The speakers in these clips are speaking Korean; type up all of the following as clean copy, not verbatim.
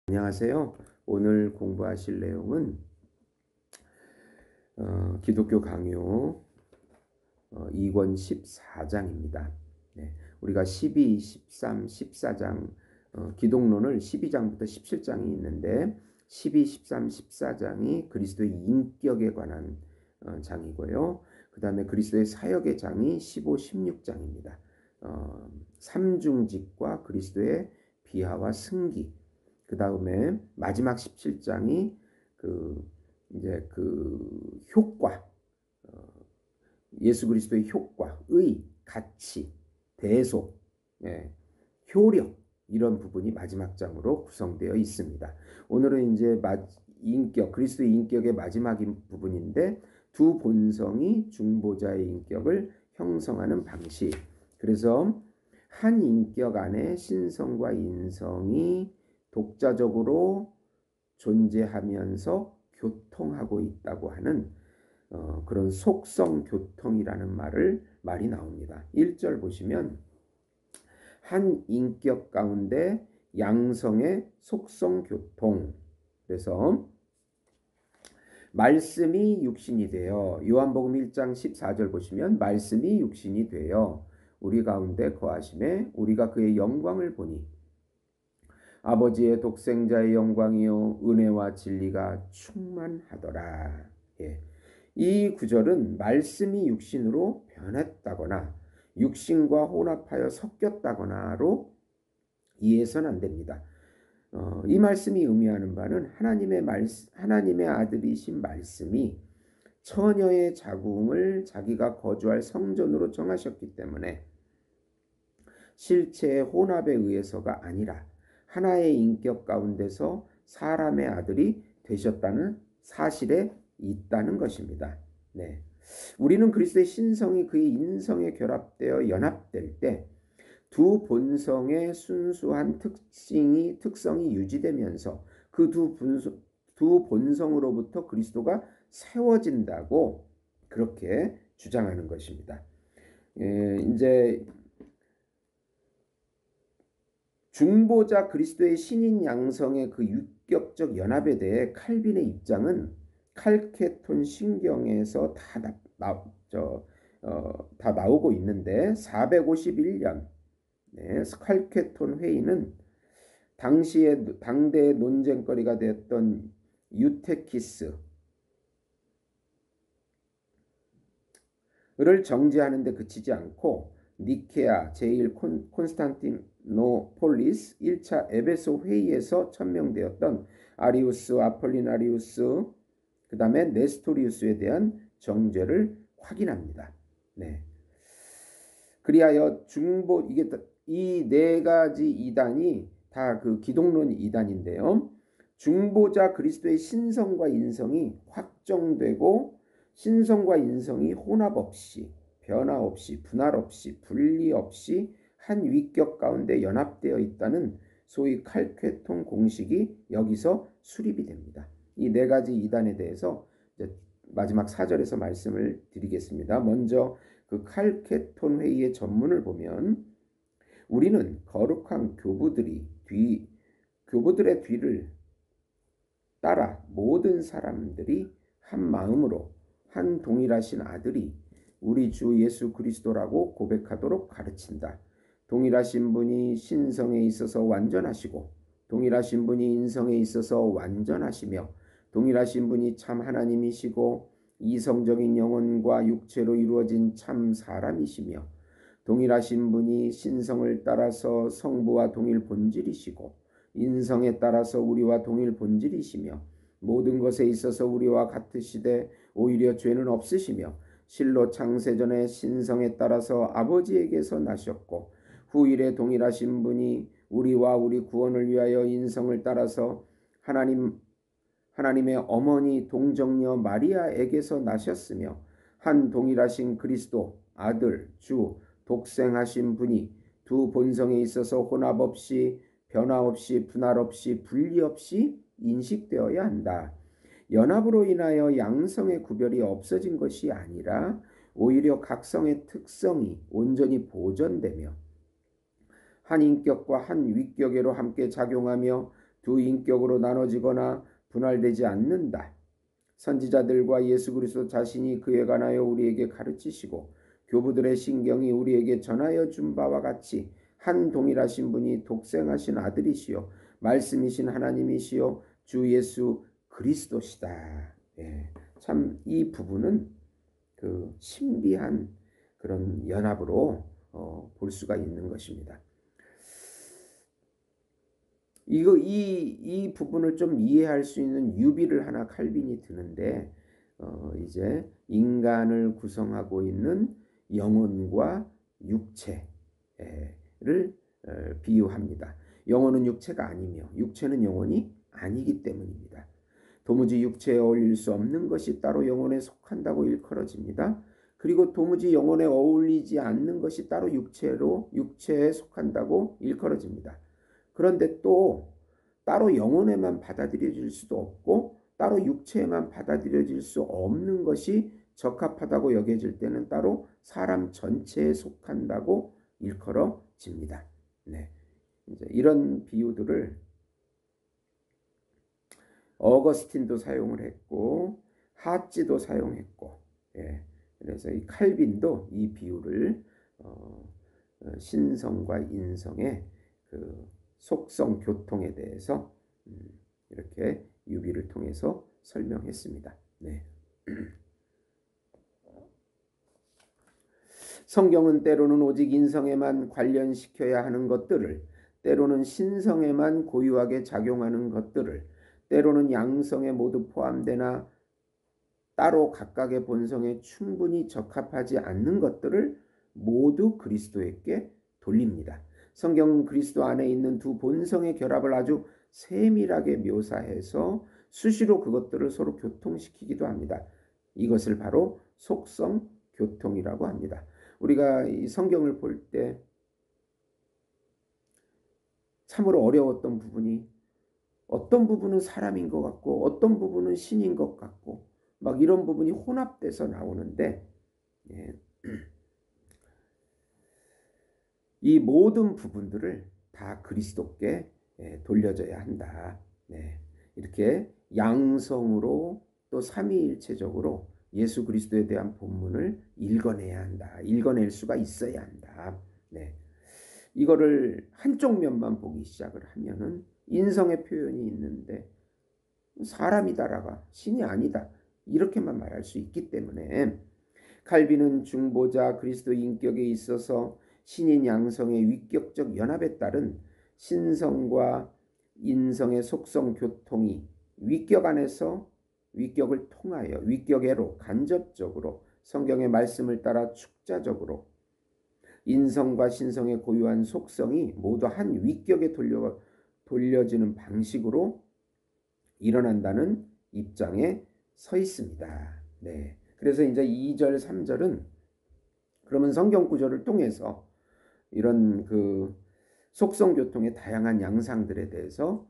안녕하세요. 오늘 공부하실 내용은 기독교 강요 2권 14장입니다. 네, 우리가 12, 13, 14장 기독론을 12장부터 17장이 있는데 12, 13, 14장이 그리스도의 인격에 관한 장이고요. 그 다음에 그리스도의 사역의 장이 15, 16장입니다. 삼중직과 그리스도의 비하와 승기. 그 다음에 마지막 17장이 이제 효과, 예수 그리스도의 효과, 의, 가치, 대속, 예, 효력 이런 부분이 마지막 장으로 구성되어 있습니다. 오늘은 이제 그리스도의 인격의 마지막 부분인데 두 본성이 중보자의 인격을 형성하는 방식. 그래서 한 인격 안에 신성과 인성이 독자적으로 존재하면서 교통하고 있다고 하는 그런 속성 교통이라는 말이 나옵니다. 1절 보시면 한 인격 가운데 양성의 속성 교통. 그래서 말씀이 육신이 되어 요한복음 1장 14절 보시면 말씀이 육신이 되어 우리 가운데 거하심에 우리가 그의 영광을 보니 아버지의 독생자의 영광이요 은혜와 진리가 충만하더라. 예. 이 구절은 말씀이 육신으로 변했다거나 육신과 혼합하여 섞였다거나로 이해해서는 안 됩니다. 이 말씀이 의미하는 바는 하나님의 아들이신 말씀이 처녀의 자궁을 자기가 거주할 성전으로 정하셨기 때문에 실체의 혼합에 의해서가 아니라 하나의 인격 가운데서 사람의 아들이 되셨다는 사실에 있다는 것입니다. 네. 우리는 그리스도의 신성이 그의 인성에 결합되어 연합될 때 두 본성의 순수한 특성이 유지되면서 그 두 본성으로부터 그리스도가 세워진다고 그렇게 주장하는 것입니다. 이제 중보자 그리스도의 신인 양성의 그 유격적 연합에 대해 칼빈의 입장은 칼케톤 신경에서 다 나오고 있는데 451년 칼케톤 회의는 당대의 논쟁거리가 되었던 유테키스를 정지하는 데 그치지 않고 니케아 제1 콘스탄티노폴리스 1차 에베소 회의에서 천명되었던 아리우스, 아폴리나리우스, 그 다음에 네스토리우스에 대한 정죄를 확인합니다. 네. 그리하여 이 네 가지 이단이 다 그 기독론 이단인데요. 중보자 그리스도의 신성과 인성이 확정되고 신성과 인성이 혼합 없이 변화 없이 분할 없이 분리 없이 한 위격 가운데 연합되어 있다는 소위 칼케톤 공식이 여기서 수립이 됩니다. 이 네 가지 이단에 대해서 이제 마지막 4절에서 말씀을 드리겠습니다. 먼저 그 칼케톤 회의의 전문을 보면 우리는 거룩한 교부들의 뒤를 따라 모든 사람들이 한 마음으로 한 동일하신 아들이 우리 주 예수 그리스도라고 고백하도록 가르친다. 동일하신 분이 신성에 있어서 완전하시고 동일하신 분이 인성에 있어서 완전하시며 동일하신 분이 참 하나님이시고 이성적인 영혼과 육체로 이루어진 참 사람이시며 동일하신 분이 신성을 따라서 성부와 동일 본질이시고 인성에 따라서 우리와 동일 본질이시며 모든 것에 있어서 우리와 같으시되 오히려 죄는 없으시며 실로 창세전에 신성에 따라서 아버지에게서 나셨고 후일에 동일하신 분이 우리와 우리 구원을 위하여 인성을 따라서 하나님의 어머니 동정녀 마리아에게서 나셨으며 한 동일하신 그리스도 아들 주 독생하신 분이 두 본성에 있어서 혼합 없이 변화 없이 분할 없이 분리 없이 인식되어야 한다. 연합으로 인하여 양성의 구별이 없어진 것이 아니라 오히려 각성의 특성이 온전히 보존되며 한 인격과 한 위격으로 함께 작용하며 두 인격으로 나눠지거나 분할되지 않는다. 선지자들과 예수 그리스도 자신이 그에 관하여 우리에게 가르치시고 교부들의 신경이 우리에게 전하여 준 바와 같이 한 동일하신 분이 독생하신 아들이시요 말씀이신 하나님이시요 주 예수 그리스도시다. 예, 참 이 부분은 그 신비한 그런 연합으로 볼 수가 있는 것입니다. 이 부분을 좀 이해할 수 있는 유비를 하나 칼빈이 드는데 이제 인간을 구성하고 있는 영혼과 육체를 비유합니다. 영혼은 육체가 아니며 육체는 영혼이 아니기 때문입니다. 도무지 육체에 어울릴 수 없는 것이 따로 영혼에 속한다고 일컬어집니다. 그리고 도무지 영혼에 어울리지 않는 것이 따로 육체에 속한다고 일컬어집니다. 그런데 또 따로 영혼에만 받아들여질 수도 없고 따로 육체에만 받아들여질 수 없는 것이 적합하다고 여겨질 때는 따로 사람 전체에 속한다고 일컬어집니다. 네. 이제 이런 비유들을 어거스틴도 사용을 했고 하찌도 사용했고, 예. 그래서 이 칼빈도 이 비유를 신성과 인성의 그 속성 교통에 대해서 이렇게 유비를 통해서 설명했습니다. 네. 성경은 때로는 오직 인성에만 관련시켜야 하는 것들을, 때로는 신성에만 고유하게 작용하는 것들을, 때로는 양성에 모두 포함되나 따로 각각의 본성에 충분히 적합하지 않는 것들을 모두 그리스도에게 돌립니다. 성경은 그리스도 안에 있는 두 본성의 결합을 아주 세밀하게 묘사해서 수시로 그것들을 서로 교통시키기도 합니다. 이것을 바로 속성 교통이라고 합니다. 우리가 이 성경을 볼 때 참으로 어려웠던 부분이 어떤 부분은 사람인 것 같고 어떤 부분은 신인 것 같고 막 이런 부분이 혼합돼서 나오는데, 예. 이 모든 부분들을 다 그리스도께 돌려줘야 한다. 네. 이렇게 양성으로 또 삼위일체적으로 예수 그리스도에 대한 본문을 읽어내야 한다. 읽어낼 수가 있어야 한다. 네. 이거를 한쪽 면만 보기 시작을 하면은 인성의 표현이 있는데 사람이다라가 신이 아니다. 이렇게만 말할 수 있기 때문에 칼빈은 중보자 그리스도 인격에 있어서 신인 양성의 위격적 연합에 따른 신성과 인성의 속성 교통이 위격 안에서 위격을 통하여 위격애로 간접적으로 성경의 말씀을 따라 축자적으로 인성과 신성의 고유한 속성이 모두 한 위격에 돌려지는 방식으로 일어난다는 입장에 서 있습니다. 네. 그래서 이제 2절, 3절은 그러면 성경 구절을 통해서 이런 그 속성 교통의 다양한 양상들에 대해서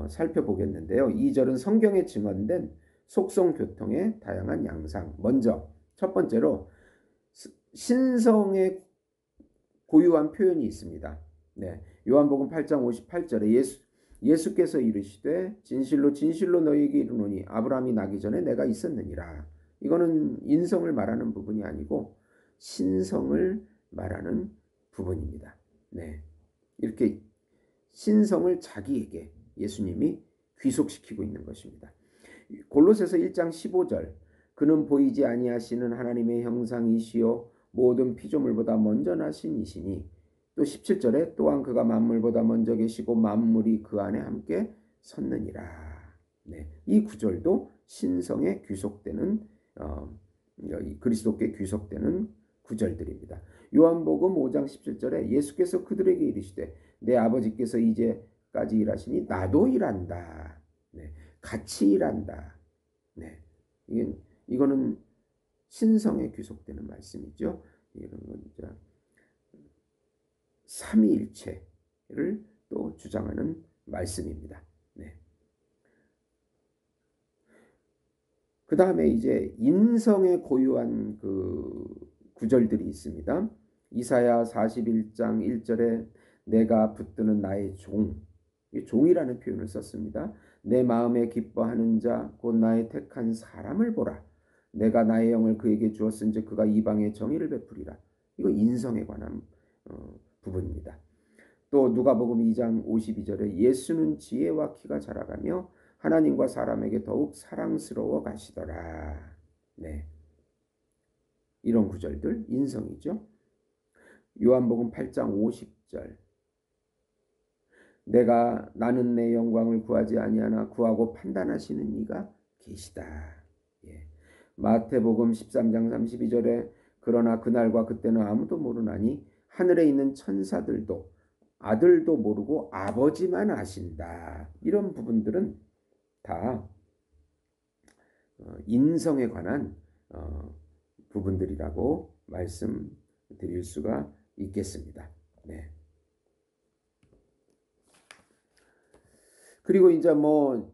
살펴보겠는데요. 2절은 성경에 증언된 속성 교통의 다양한 양상. 먼저 첫 번째로 신성의 고유한 표현이 있습니다. 네. 요한복음 8장 58절에 예수께서 이르시되 진실로 진실로 너희에게 이르노니 아브라함이 나기 전에 내가 있었느니라. 이거는 인성을 말하는 부분이 아니고 신성을 말하는 부분입니다. 네. 이렇게 신성을 자기에게 예수님이 귀속시키고 있는 것입니다. 골로새서 1장 15절 그는 보이지 아니하시는 하나님의 형상이시요 모든 피조물보다 먼저 나신 이시니, 또 17절에 또한 그가 만물보다 먼저 계시고 만물이 그 안에 함께 섰느니라. 네. 이 구절도 신성에 귀속되는 그리스도께 귀속되는 구절들입니다. 요한복음 5장 17절에 예수께서 그들에게 이르시되 내 아버지께서 이제까지 일하시니 나도 일한다. 네. 같이 일한다. 네. 이거는 신성에 귀속되는 말씀이죠. 이런 건 이제 삼위일체를 또 주장하는 말씀입니다. 네. 그 다음에 이제 인성에 고유한 그 구절들이 있습니다. 이사야 41장 1절에 내가 붙드는 나의 종, 종이라는 표현을 썼습니다. 내 마음에 기뻐하는 자 곧 나의 택한 사람을 보라. 내가 나의 영을 그에게 주었은즉 그가 이방에 정의를 베푸리라. 이거 인성에 관한 부분입니다. 또 누가복음 2장 52절에 예수는 지혜와 키가 자라가며 하나님과 사람에게 더욱 사랑스러워 가시더라. 네, 이런 구절들 인성이죠. 요한복음 8장 50절 나는 내 영광을 구하지 아니하나 구하고 판단하시는 이가 계시다. 예. 마태복음 13장 32절에 그러나 그날과 그때는 아무도 모르나니 하늘에 있는 천사들도 아들도 모르고 아버지만 아신다. 이런 부분들은 다 인성에 관한 부분들이라고 말씀드릴 수가 있겠습니다. 네. 그리고 이제 요한복음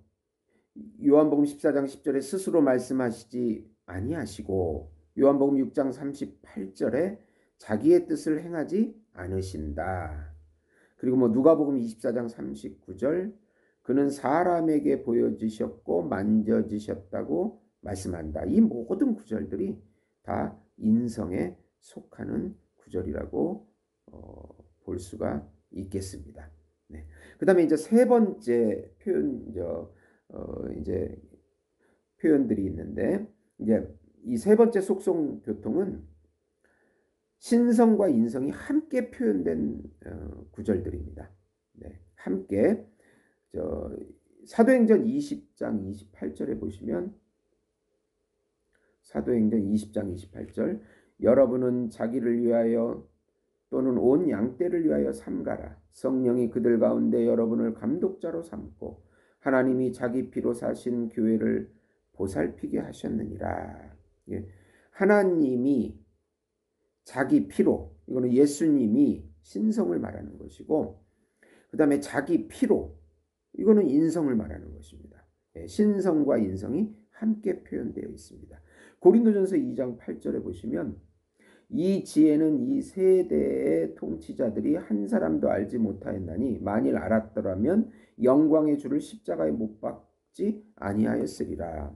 14장 10절에 스스로 말씀하시지 아니하시고 요한복음 6장 38절에 자기의 뜻을 행하지 않으신다. 그리고 누가복음 24장 39절 그는 사람에게 보여지셨고 만져지셨다고 말씀한다. 이 모든 구절들이 다 인성에 속하는 구절이라고 볼 수가 있겠습니다. 네. 그다음에 이제 세 번째 이제 표현들이 있는데 이제 이 세 번째 속성 교통은 신성과 인성이 함께 표현된 구절들입니다. 네, 함께 사도행전 20장 28절에 보시면 사도행전 20장 28절 여러분은 자기를 위하여 또는 온 양떼를 위하여 삼가라. 성령이 그들 가운데 여러분을 감독자로 삼고 하나님이 자기 피로 사신 교회를 보살피게 하셨느니라. 예. 하나님이 자기 피로, 이거는 예수님이 신성을 말하는 것이고 그 다음에 자기 피로, 이거는 인성을 말하는 것입니다. 예. 신성과 인성이 함께 표현되어 있습니다. 고린도전서 2장 8절에 보시면 이 지혜는 이 세대의 통치자들이 한 사람도 알지 못하였나니 만일 알았더라면 영광의 주를 십자가에 못 박지 아니하였으리라.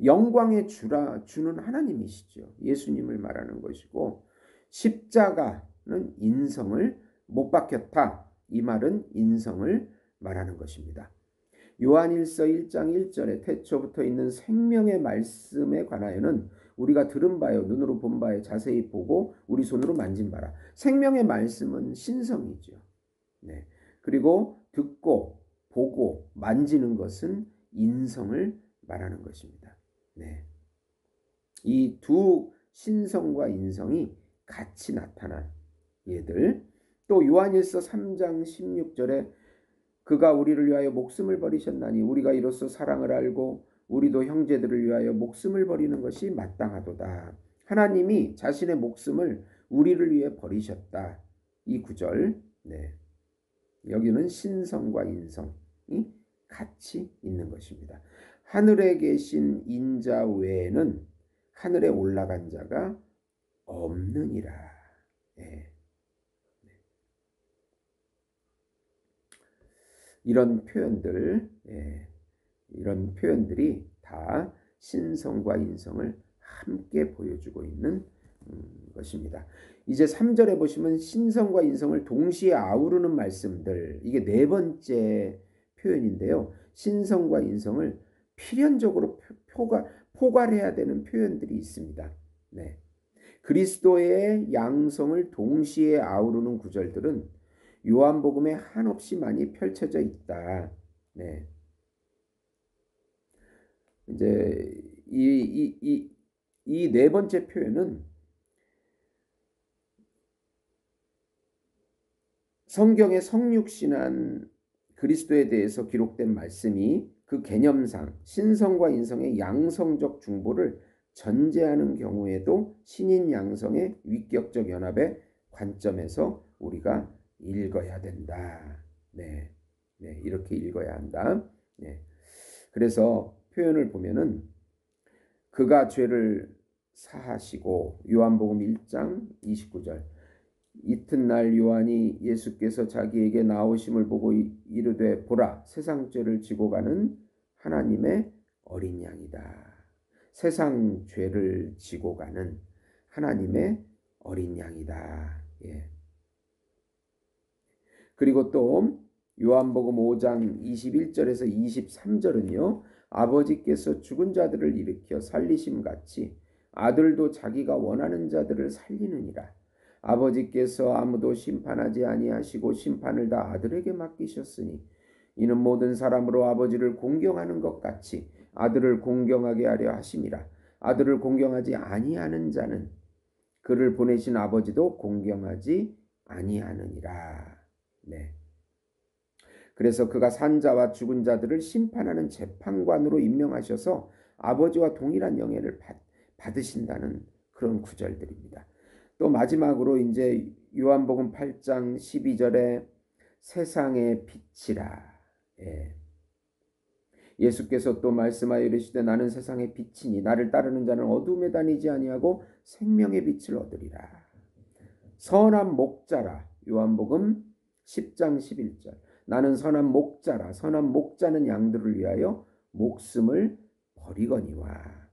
영광의 주는 하나님이시죠. 예수님을 말하는 것이고 십자가는 인성을 못 박혔다. 이 말은 인성을 말하는 것입니다. 요한일서 1장 1절에 태초부터 있는 생명의 말씀에 관하여는 우리가 들은 바요 눈으로 본 바에 자세히 보고 우리 손으로 만진 바라. 생명의 말씀은 신성이죠. 네. 그리고 듣고 보고 만지는 것은 인성을 말하는 것입니다. 네. 이 두 신성과 인성이 같이 나타난 예들. 또 요한일서 3장 16절에 그가 우리를 위하여 목숨을 버리셨나니 우리가 이로써 사랑을 알고 우리도 형제들을 위하여 목숨을 버리는 것이 마땅하도다. 하나님이 자신의 목숨을 우리를 위해 버리셨다. 이 구절. 네. 여기는 신성과 인성이 같이 있는 것입니다. 하늘에 계신 인자 외에는 하늘에 올라간 자가 없느니라. 네. 이런 표현들이 다 신성과 인성을 함께 보여주고 있는 것입니다. 이제 3절에 보시면 신성과 인성을 동시에 아우르는 말씀들, 이게 네 번째 표현인데요. 신성과 인성을 필연적으로 포괄해야 되는 표현들이 있습니다. 네. 그리스도의 양성을 동시에 아우르는 구절들은 요한복음에 한없이 많이 펼쳐져 있다. 네. 이제 이 네 번째 표현은 성경의 성육신한 그리스도에 대해서 기록된 말씀이 그 개념상 신성과 인성의 양성적 중보를 전제하는 경우에도 신인 양성의 위격적 연합의 관점에서 우리가 읽어야 된다. 네, 네, 이렇게 읽어야 한다. 네. 그래서 표현을 보면은 그가 죄를 사하시고 요한복음 1장 29절 이튿날 요한이 예수께서 자기에게 나오심을 보고 이르되 보라 세상 죄를 지고 가는 하나님의 어린 양이다. 세상 죄를 지고 가는 하나님의 어린 양이다. 예. 그리고 또 요한복음 5장 21절에서 23절은요. 아버지께서 죽은 자들을 일으켜 살리심 같이 아들도 자기가 원하는 자들을 살리느니라. 아버지께서 아무도 심판하지 아니하시고 심판을 다 아들에게 맡기셨으니 이는 모든 사람으로 아버지를 공경하는 것 같이 아들을 공경하게 하려 하심이라. 아들을 공경하지 아니하는 자는 그를 보내신 아버지도 공경하지 아니하느니라. 네. 그래서 그가 산 자와 죽은 자들을 심판하는 재판관으로 임명하셔서 아버지와 동일한 영예를 받으신다는 그런 구절들입니다. 또 마지막으로 이제 요한복음 8장 12절에 세상의 빛이라. 예. 예수께서 또 말씀하여 이르시되 나는 세상의 빛이니 나를 따르는 자는 어둠에 다니지 아니하고 생명의 빛을 얻으리라. 선한 목자라. 요한복음 10장 11절. 나는 선한 목자라. 선한 목자는 양들을 위하여 목숨을 버리거니와.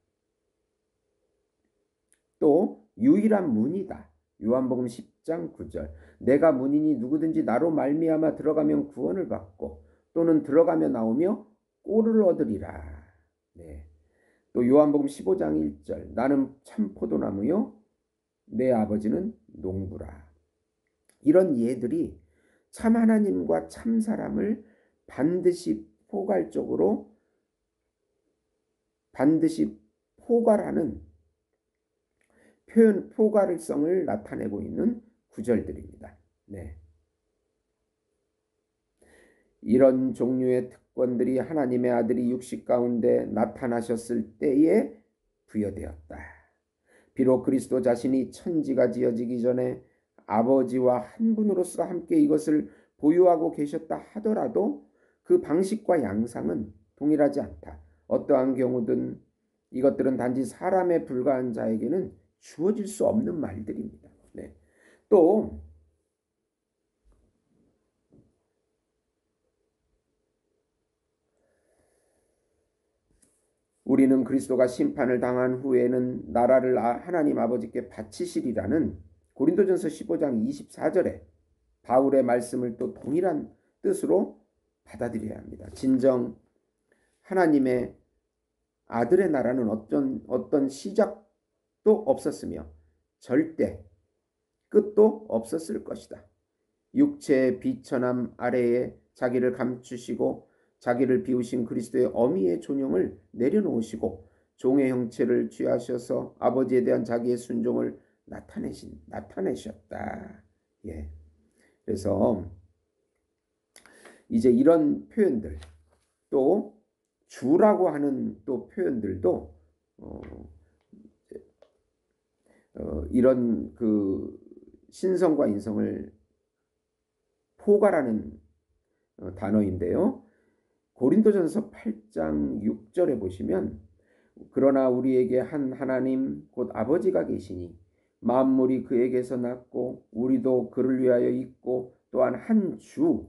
또 유일한 문이다. 요한복음 10장 9절. 내가 문이니 누구든지 나로 말미암아 들어가면 구원을 받고 또는 들어가며 나오며 꼴을 얻으리라. 네. 또 요한복음 15장 1절. 나는 참 포도나무요 내 아버지는 농부라. 이런 예들이 참 하나님과 참 사람을 반드시 포괄적으로 반드시 포괄하는 표현 포괄성을 나타내고 있는 구절들입니다. 네. 이런 종류의 특권들이 하나님의 아들이 육식 가운데 나타나셨을 때에 부여되었다. 비록 그리스도 자신이 천지가 지어지기 전에 아버지와 한 분으로서 함께 이것을 보유하고 계셨다 하더라도 그 방식과 양상은 동일하지 않다. 어떠한 경우든 이것들은 단지 사람에 불과한 자에게는 주어질 수 없는 말들입니다. 네. 또 우리는 그리스도가 심판을 당한 후에는 나라를 하나님 아버지께 바치시리라는 고린도전서 15장 24절에 바울의 말씀을 또 동일한 뜻으로 받아들여야 합니다. 진정 하나님의 아들의 나라는 어떤 시작도 없었으며 절대 끝도 없었을 것이다. 육체의 비천함 아래에 자기를 감추시고 자기를 비우신 그리스도의 어미의 존영을 내려놓으시고 종의 형체를 취하셔서 아버지에 대한 자기의 순종을 나타내셨다. 예. 그래서 이제 이런 표현들 또 주라고 하는 또 표현들도 이런 그 신성과 인성을 포괄하는 단어인데요. 고린도전서 8장 6절에 보시면 그러나 우리에게 한 하나님 곧 아버지가 계시니 만물이 그에게서 났고 우리도 그를 위하여 있고 또한 한 주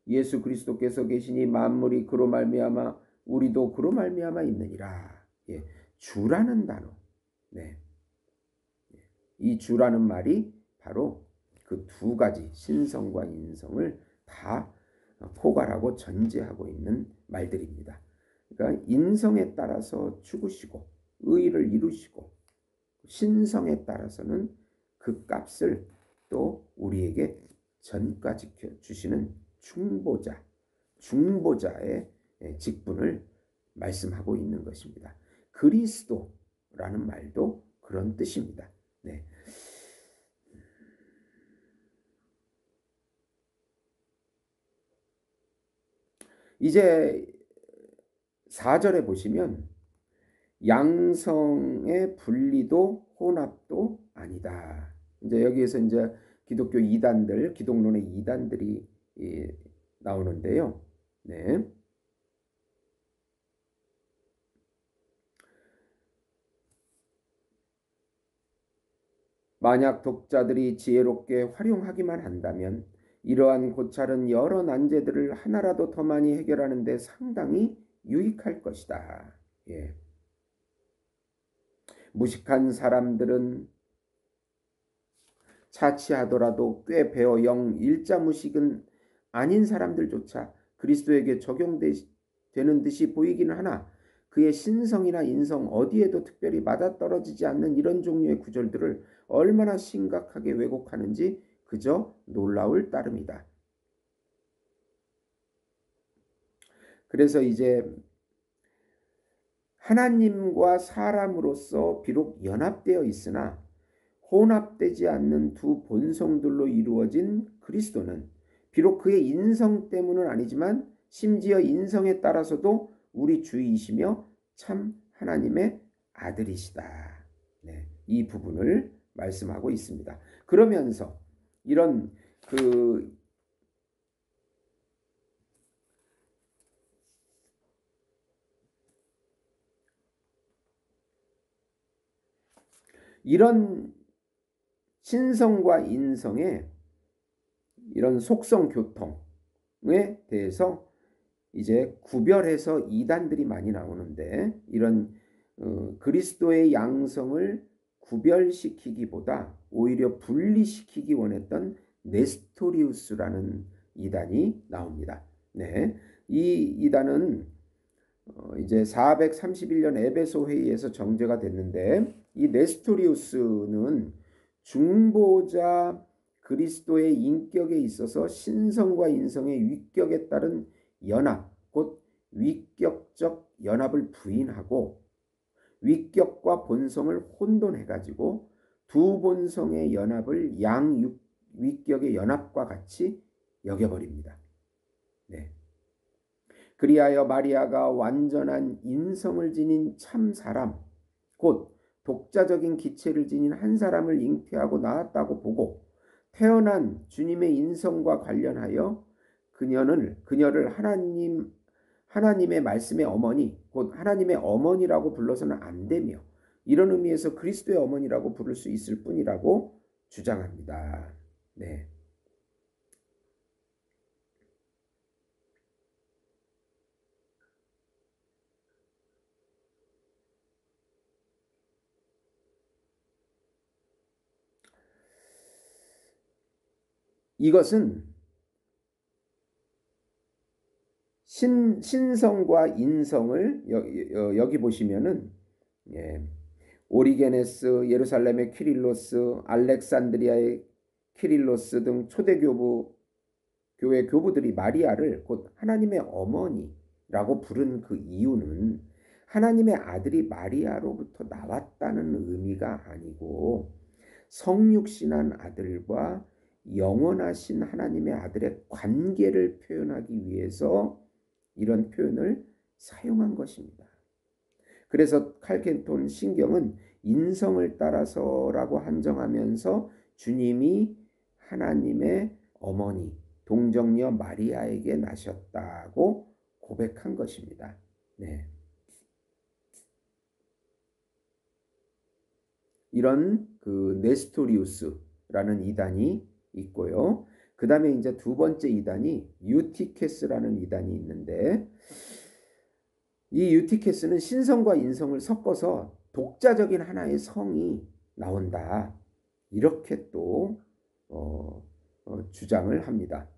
예수 그리스도께서 계시니 만물이 그로 말미암아 우리도 그로 말미암아 있느니라. 예, 주라는 단어. 네. 이 주라는 말이 바로 그 두 가지 신성과 인성을 다 포괄하고 전제하고 있는 말들입니다. 그러니까 인성에 따라서 죽으시고 의를 이루시고 신성에 따라서는 그 값을 또 우리에게 전가지켜 주시는 중보자의 직분을 말씀하고 있는 것입니다. 그리스도라는 말도 그런 뜻입니다. 네. 이제 4절에 보시면 양성의 분리도 혼합도 아니다. 이제 여기에서 이제 기독교 이단들, 기독론의 이단들이 나오는데요. 네. 만약 독자들이 지혜롭게 활용하기만 한다면 이러한 고찰은 여러 난제들을 하나라도 더 많이 해결하는 데 상당히 유익할 것이다. 예. 무식한 사람들은 자취하더라도 꽤 배워 영 일자무식은 아닌 사람들조차 그리스도에게 적용되는 듯이 보이기는 하나 그의 신성이나 인성 어디에도 특별히 맞아떨어지지 않는 이런 종류의 구절들을 얼마나 심각하게 왜곡하는지 그저 놀라울 따름이다. 그래서 이제 하나님과 사람으로서 비록 연합되어 있으나 혼합되지 않는 두 본성들로 이루어진 그리스도는 비록 그의 인성 때문은 아니지만 심지어 인성에 따라서도 우리 주이시며 참 하나님의 아들이시다. 네, 이 부분을 말씀하고 있습니다. 그러면서 이런 이런 신성과 인성의 이런 속성 교통에 대해서 이제 구별해서 이단들이 많이 나오는데 이런 그리스도의 양성을 구별시키기보다 오히려 분리시키기 원했던 네스토리우스라는 이단이 나옵니다. 네, 이 이단은 이제 431년 에베소 회의에서 정죄가 됐는데 이 네스토리우스는 중보자 그리스도의 인격에 있어서 신성과 인성의 위격에 따른 연합, 곧 위격적 연합을 부인하고 위격과 본성을 혼돈해가지고 두 본성의 연합을 위격의 연합과 같이 여겨버립니다. 네. 그리하여 마리아가 완전한 인성을 지닌 참 사람, 곧 독자적인 기체를 지닌 한 사람을 잉태하고 낳았다고 보고 태어난 주님의 인성과 관련하여 그녀를 하나님의 말씀의 어머니, 곧 하나님의 어머니라고 불러서는 안 되며 이런 의미에서 그리스도의 어머니라고 부를 수 있을 뿐이라고 주장합니다. 네. 이것은 신성과 인성을 여기 보시면은 예, 오리게네스, 예루살렘의 퀴릴로스, 알렉산드리아의 퀴릴로스 등 초대 교회 교부들이 마리아를 곧 하나님의 어머니라고 부른 그 이유는 하나님의 아들이 마리아로부터 나왔다는 의미가 아니고 성육신한 아들과 영원하신 하나님의 아들의 관계를 표현하기 위해서 이런 표현을 사용한 것입니다. 그래서 칼켄톤 신경은 인성을 따라서라고 한정하면서 주님이 하나님의 어머니 동정녀 마리아에게 나셨다고 고백한 것입니다. 네. 이런 그 네스토리우스라는 이단이 있고요. 그 다음에 이제 두 번째 이단이 유티케스라는 이단이 있는데 이 유티케스는 신성과 인성을 섞어서 독자적인 하나의 성이 나온다. 이렇게 또 주장을 합니다.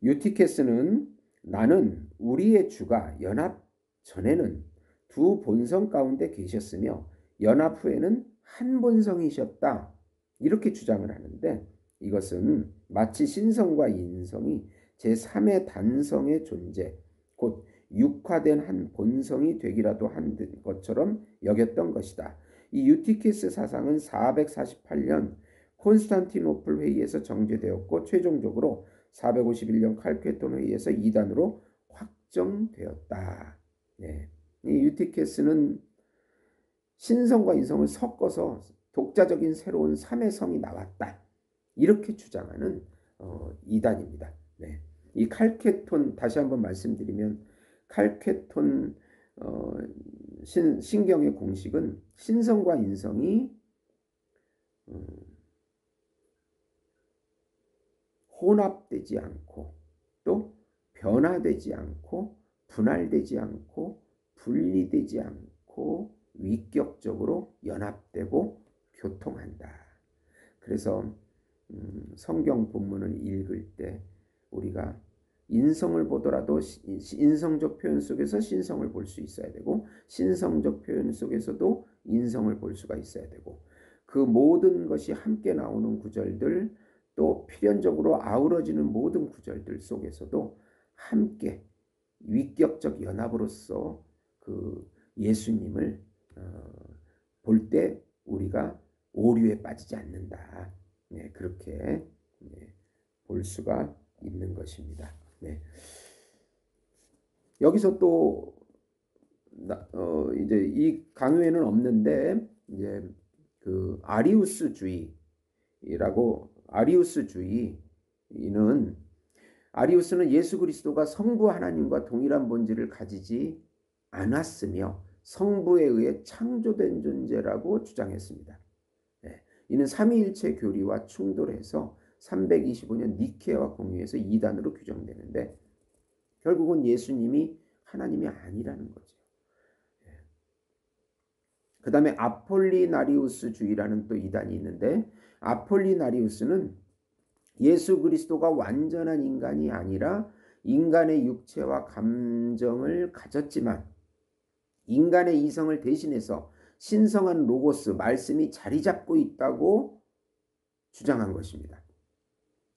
유티케스는 나는 우리의 주가 연합 전에는 두 본성 가운데 계셨으며 연합 후에는 한 본성이셨다. 이렇게 주장을 하는데 이것은 마치 신성과 인성이 제3의 단성의 존재, 곧 육화된 한 본성이 되기라도 한 것처럼 여겼던 것이다. 이 유티케스 사상은 448년 콘스탄티노플 회의에서 정제되었고 최종적으로 451년 칼케톤 회의에서 이단으로 확정되었다. 예. 이 유티케스는 신성과 인성을 섞어서 독자적인 새로운 삼의 성이 나왔다. 이렇게 주장하는 이단입니다. 네. 이 칼케톤 다시 한번 말씀드리면 칼케톤 어, 신경의 공식은 신성과 인성이 혼합되지 않고 또 변화되지 않고 분할되지 않고 분리되지 않고 위격적으로 연합되고 교통한다. 그래서 성경 본문을 읽을 때 우리가 인성을 보더라도 인성적 표현 속에서 신성을 볼 수 있어야 되고 신성적 표현 속에서도 인성을 볼 수가 있어야 되고 그 모든 것이 함께 나오는 구절들 또 필연적으로 아우러지는 모든 구절들 속에서도 함께 위격적 연합으로서 그 예수님을 볼 때 우리가 오류에 빠지지 않는다. 네, 그렇게 네, 볼 수가 있는 것입니다. 네. 여기서 또 이제 이 강요에는 없는데 이제 그 아리우스주의는 예수 그리스도가 성부 하나님과 동일한 본질을 가지지 않았으며 성부에 의해 창조된 존재라고 주장했습니다. 네. 이는 삼위일체 교리와 충돌해서 325년 니케아 공의에서 이단으로 규정되는데 결국은 예수님이 하나님이 아니라는 거죠. 그 다음에 아폴리나리우스주의라는 또 이단이 있는데 아폴리나리우스는 예수 그리스도가 완전한 인간이 아니라 인간의 육체와 감정을 가졌지만 인간의 이성을 대신해서 신성한 로고스, 말씀이 자리 잡고 있다고 주장한 것입니다.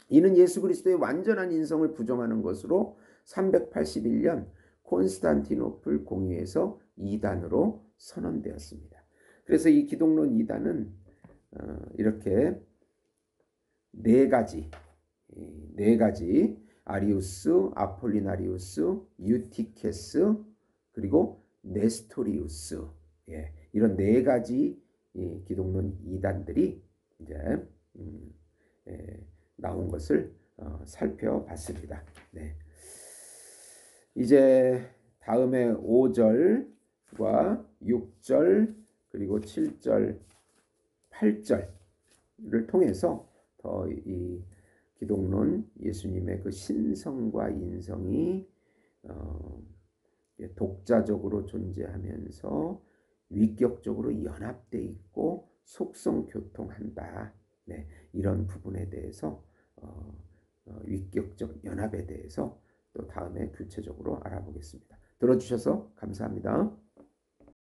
이는 예수 그리스도의 완전한 인성을 부정하는 것으로 381년 콘스탄티노플 공의에서 이단으로 선언되었습니다. 그래서 이 기독론 이단은 이렇게 네 가지 아리우스, 아폴리나리우스, 유티케스 그리고 네스토리우스 이런 네 가지 기독론 이단들이 이제 나온 것을 살펴봤습니다. 네. 이제 다음에 5절과 6절 그리고 7절, 8절을 통해서 더 이 기독론 예수님의 그 신성과 인성이 독자적으로 존재하면서 위격적으로 연합되어 있고 속성교통한다. 네, 이런 부분에 대해서 위격적 연합에 대해서 또 다음에 구체적으로 알아보겠습니다. 들어주셔서 감사합니다.